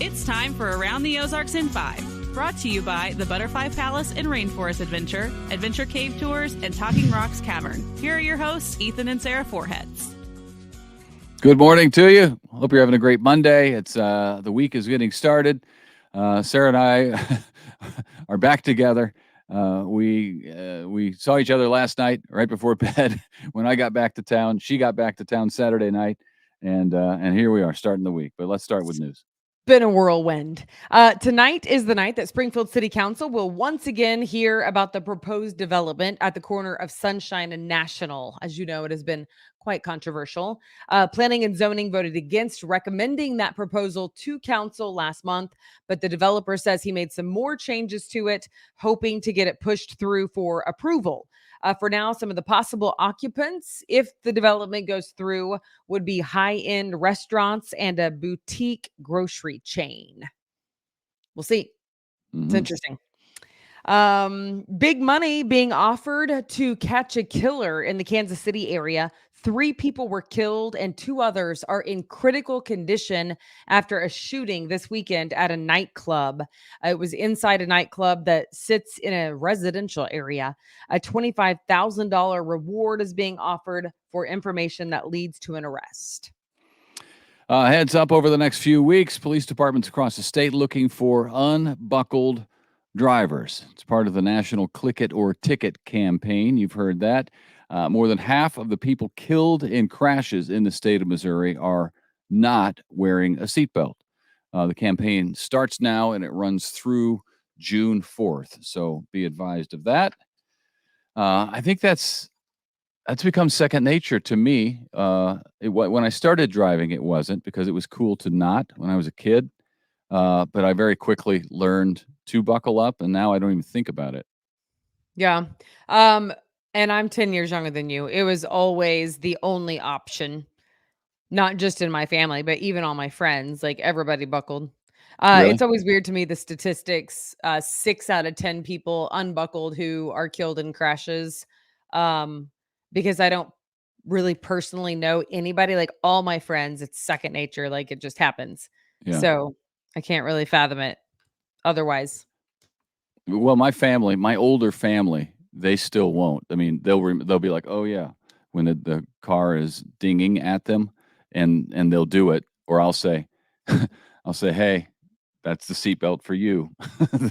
It's time for Around the Ozarks in 5. Brought to you by the Butterfly Palace and Rainforest Adventure, Adventure Cave Tours, and Talking Rocks Cavern. Here are your hosts, Ethan and Sarah Foreheads. Good morning to you. Hope you're having a great Monday. It's the week is getting started. Sarah and I are back together. We saw each other last night right before bed when I got back to town. She got back to town Saturday night, and here we are starting the week. But let's start with news. Been a whirlwind. Tonight is the night that Springfield City Council will once again hear about the proposed development at the corner of Sunshine and National. As you know, it has been quite controversial. Planning and Zoning voted against recommending that proposal to council last month, but the developer says he made some more changes to it, hoping to get it pushed through for approval. For now, some of the possible occupants, if the development goes through, would be high-end restaurants and a boutique grocery chain. We'll see. It's interesting. Big money being offered to catch a killer in the Kansas City area. 3 people were killed and 2 others are in critical condition after a shooting this weekend at a nightclub. It was inside a nightclub that sits in a residential area. A $25,000 reward is being offered for information that leads to an arrest. Heads up, over the next few weeks, police departments across the state looking for unbuckled drivers. It's part of the national Click It or Ticket campaign. You've heard that. More than half of the people killed in crashes in the state of Missouri are not wearing a seatbelt. The campaign starts now and it runs through June 4th. So be advised of that. I think that's become second nature to me. When I started driving, it wasn't, because it was cool to not when I was a kid. But I very quickly learned to buckle up, and now I don't even think about it. Yeah. And I'm 10 years younger than you. It was always the only option, not just in my family, but even all my friends. Like, everybody buckled. Really? It's always weird to me, the statistics. 6 out of 10 people unbuckled who are killed in crashes. Because I don't really personally know anybody. Like, all my friends, it's second nature. Like, it just happens. Yeah. So I can't really fathom it otherwise. Well, my older family, they still won't. I mean, they'll be like, "Oh yeah," when the car is dinging at them, and they'll do it. Or I'll say, "Hey, that's the seatbelt for you."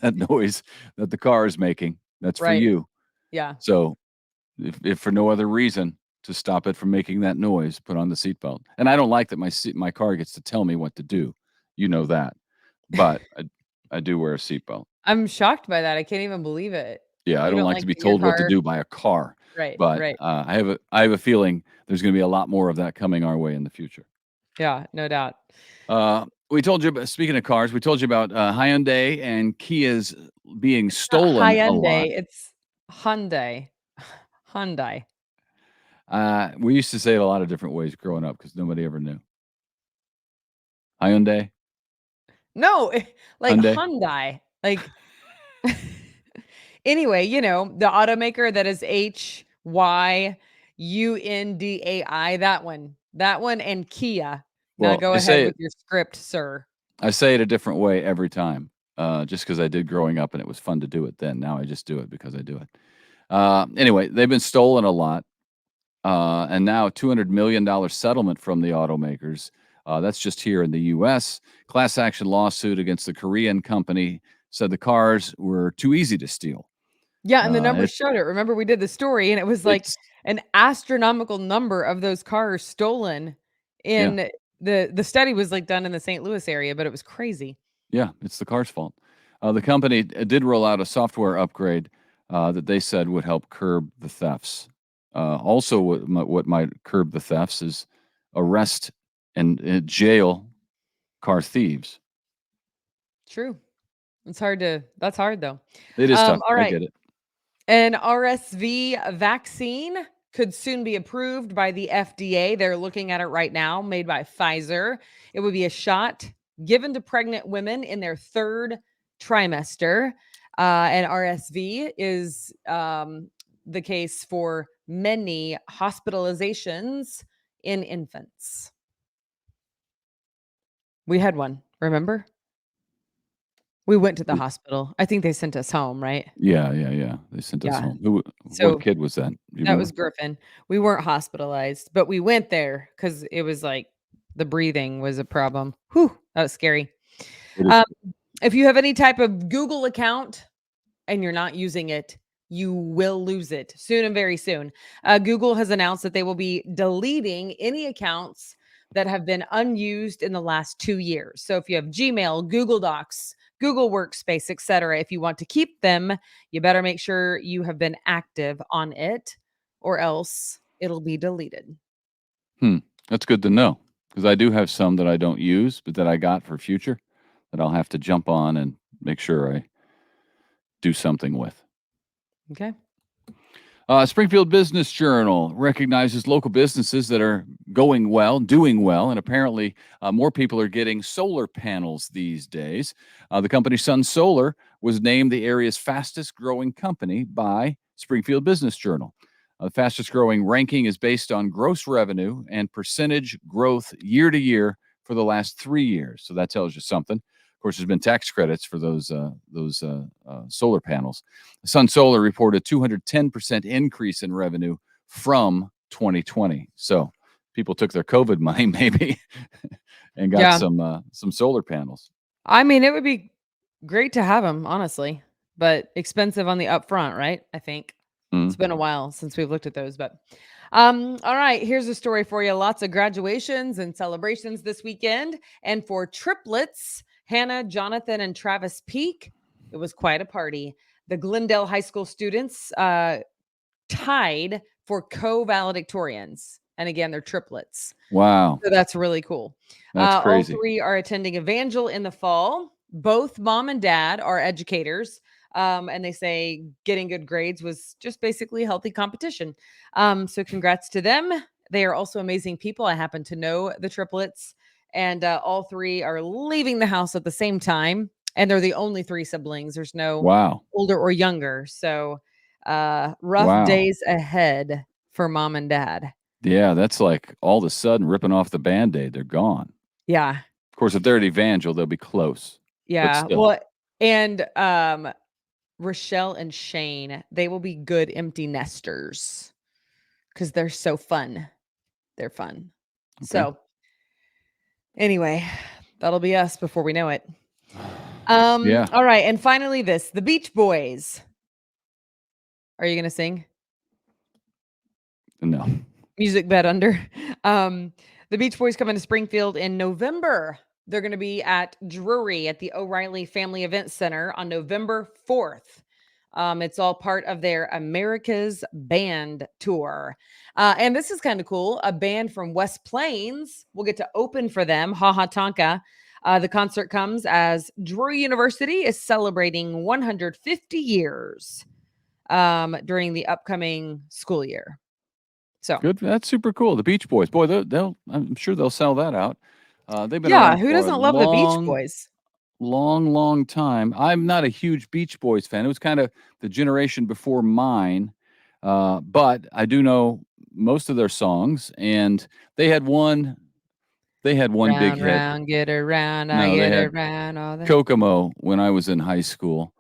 That noise that the car is making, that's for Right. you. Yeah. So if for no other reason, to stop it from making that noise, put on the seatbelt. And I don't like that my car gets to tell me what to do. You know that. But I do wear a seatbelt. I'm shocked by that. I can't even believe it. Yeah, I You don't don't like like to be that your told what to car. do by a car. Right, But right. I have a feeling there's going to be a lot more of that coming our way in the future. Yeah, no doubt. We told you about, speaking of cars, we told you about Hyundai and Kia's being Not stolen a lot. Hyundai, it's Hyundai. Hyundai. We used to say it a lot of different ways growing up because nobody ever knew. Hyundai, No, like Hyundai. Hyundai. Like, anyway, the automaker that is Hyundai, that one, and Kia. Now Well, go ahead with your script, sir. I say it a different way every time, just because I did growing up and it was fun to do it then. Now I just do it because I do it. Anyway, they've been stolen a lot, and now a $200 million settlement from the automakers. That's just here in the U.S. Class action lawsuit against the Korean company said the cars were too easy to steal. Yeah, and the Uh, numbers it, showed it. Remember, we did the story, and it was like it's an astronomical number of those cars stolen. yeah, In the study was like done in the St. Louis area, but it was crazy. yeah, it's the car's fault. The company did roll out a software upgrade that they said would help curb the thefts. Also, what might curb the thefts is arrest and jail car thieves. True. That's hard though. It is tough. All I right. get it. An RSV vaccine could soon be approved by the FDA. They're looking at it right now, made by Pfizer. It would be a shot given to pregnant women in their 3rd trimester. And RSV is the case for many hospitalizations in infants. We had one, remember? We went to the hospital. I think they sent us home, right? Yeah. They sent us Yeah. home. What So kid was that? Do you that remember? was Griffin. We weren't hospitalized, but we went there because it was like the breathing was a problem. Whew, that was scary. It is. Um, if you have any type of Google account and you're not using it, you will lose it soon and very soon. Google has announced that they will be deleting any accounts that have been unused in the last 2 years. So if you have Gmail, Google Docs, Google Workspace, etc., if you want to keep them, you better make sure you have been active on it or else it'll be deleted. That's good to know because I do have some that I don't use, but that I got for future that I'll have to jump on and make sure I do something with. Okay. Springfield Business Journal recognizes local businesses that are going well, doing well, and apparently more people are getting solar panels these days. The company Sun Solar was named the area's fastest growing company by Springfield Business Journal. The fastest growing ranking is based on gross revenue and percentage growth year to year for the last 3 years. So that tells you something. Of course, there's been tax credits for those solar panels. Sun Solar reported 210% increase in revenue from 2020. So people took their COVID money maybe and got Yeah. some solar panels. I mean, it would be great to have them, honestly, but expensive on the upfront, right? I think. It's been a while since we've looked at those, but all right, here's a story for you. Lots of graduations and celebrations this weekend. And for triplets, Hannah, Jonathan, and Travis Peak, it was quite a party. The Glendale High School students tied for co-valedictorians. And again, they're triplets. Wow, So that's really cool. that's All crazy. three are attending Evangel in the fall. Both mom and dad are educators. And they say getting good grades was just basically healthy competition. So congrats to them. They are also amazing people. I happen to know the triplets, and all three are leaving the house at the same time. And they're the only three siblings. There's no Wow, older or younger. So rough wow. days ahead for mom and dad. Yeah, that's like all of a sudden ripping off the Band-Aid. They're gone. Yeah. Of course, if they're at Evangel, they'll be close, but Yeah. still. Well, and Rochelle and Shane, they will be good empty nesters because they're so fun. They're fun. Okay. So anyway, that'll be us before we know it. Yeah. All right. And finally, the Beach Boys. Are you gonna sing? No. Music bed under. The Beach Boys coming to Springfield in November. They're going to be at Drury at the O'Reilly Family Event Center on November 4th. It's all part of their America's Band Tour. And this is kind of cool. A band from West Plains will get to open for them, Ha Ha Tonka. The concert comes as Drury University is celebrating 150 years during the upcoming school year. So Good. That's super cool. The Beach Boys. Boy, they'll I'm sure they'll sell that out. They've been yeah, around who for a doesn't love the Beach Boys? long time. I'm not a huge Beach Boys fan. It was kind of the generation before mine. But I do know most of their songs, and they had one big Round, hit. round, get around, I No, they get had around, all that. Kokomo when I was in high school.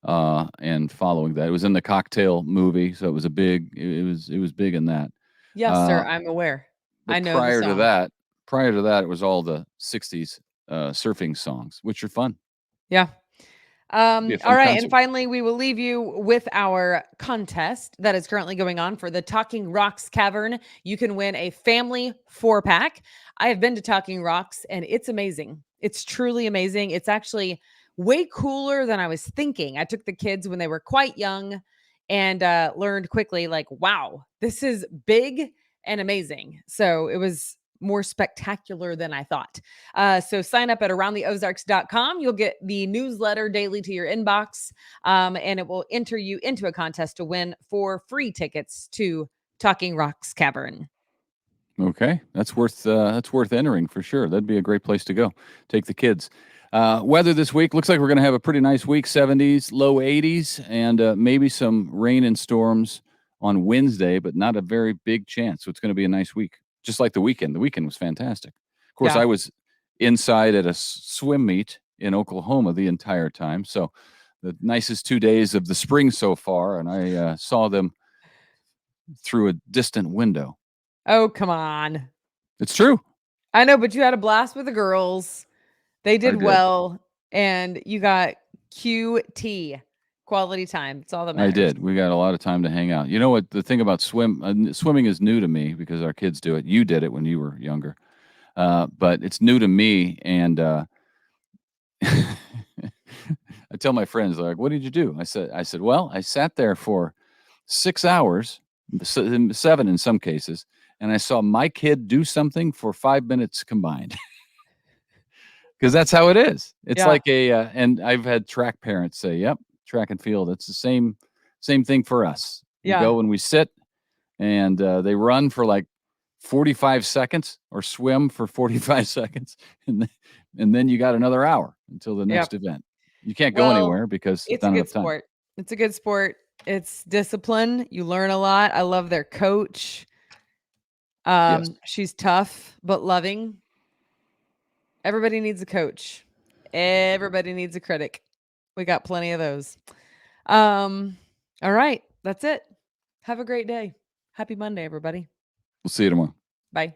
And following that, it was in the Cocktail movie, so it was it was big in that. Yes, sir, Uh, I'm aware. I but know the song. prior to that, it was all the '60s surfing songs, which are fun. Yeah. It'd be a All fun right, and concert. finally, we will leave you with our contest that is currently going on for the Talking Rocks Cavern. You can win a family 4-pack. I have been to Talking Rocks, and it's amazing. It's truly amazing. It's actually way cooler than I was thinking. I took the kids when they were quite young and learned quickly, like, wow, this is big and amazing. So it was more spectacular than I thought. So sign up at aroundtheozarks.com. You'll get the newsletter daily to your inbox, and it will enter you into a contest to win 4 free tickets to Talking Rocks Cavern. Okay, that's worth entering for sure. That'd be a great place to go. Take the kids. Weather this week looks like we're going to have a pretty nice week. 70s, low 80s, and maybe some rain and storms on Wednesday, but not a very big chance. So it's going to be a nice week, just like the weekend. The weekend was fantastic. Of course, Yeah. I was inside at a swim meet in Oklahoma the entire time. So the nicest 2 days of the spring so far, and I saw them through a distant window. Oh, come on. It's true. I know, but you had a blast with the girls. They did did. well, and you got QT, quality time. It's all that matters. I did. We got a lot of time to hang out. You know what? The thing about swimming is new to me because our kids do it. You did it when you were younger, but it's new to me. And I tell my friends, they're like, "What did you do?" I said, "Well, I sat there for 6 hours, 7 in some cases, and I saw my kid do something for 5 minutes combined." Because that's how it is. It's Yeah. like and I've had track parents say, "Yep, track and field. It's the same thing for us. We Yeah. go and we sit, and they run for like 45 seconds or swim for 45 seconds, and then you got another hour until the next event. You can't go anywhere because It's a not good enough time." sport. It's a good sport. It's discipline. You learn a lot. I love their coach. Yes. She's tough but loving. Everybody needs a coach. Everybody needs a critic. We got plenty of those. All right. That's it. Have a great day. Happy Monday, everybody. We'll see you tomorrow. Bye.